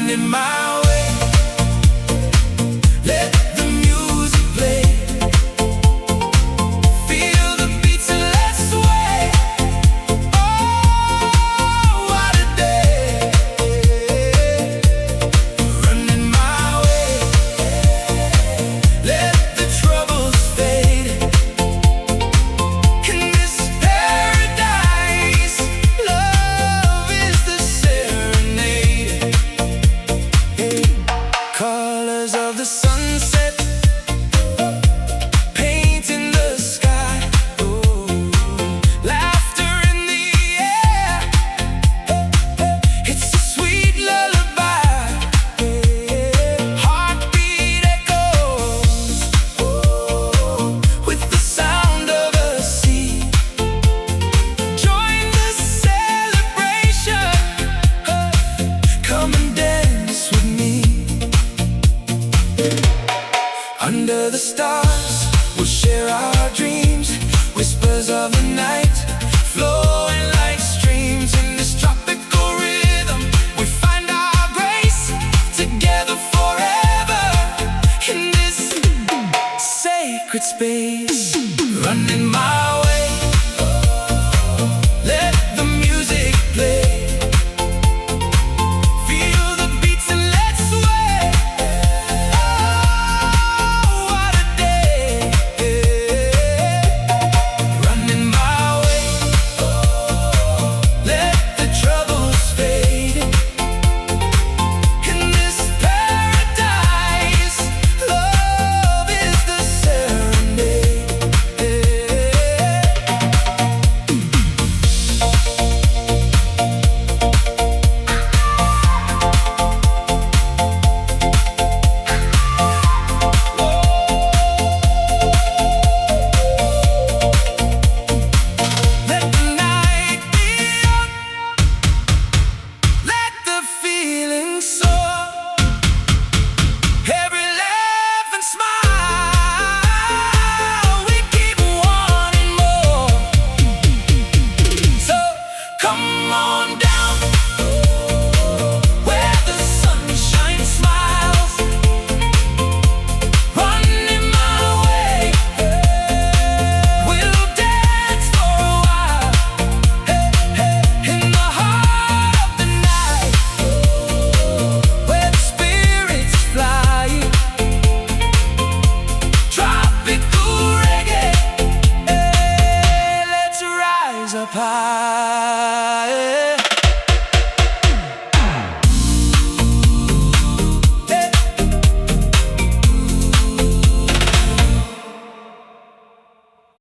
running my way. Let the music play. Feel the beats and let's sway. Oh, what a day. Running my way. Let the troubles fade. In this paradise, love is the serenade. Colors of the sunset painting the sky. Oh, laughter in the air. It's a sweet lullaby. Heartbeat echoes with the sound of a sea. Join the celebration. Come and dance with me. Under the stars, we'll share our dreams. Whispers of the night, flowing like streams. In this tropical rhythm, we find our grace. Together forever, in this sacred space. Running my way. Let the music play. Feel the beats and let's sway. Oh, what a day. Running my way. Let the troubles fade. In this paradise, love is the serenade. Let the night be young. Let the feeling soar. Every laugh and smile, we keep wanting more. So come on down, where the sunshine smiles. Running my way. We'll dance for a while. In the heart of the night, where the spirits fly. Tropical reggae. Let's rise up high.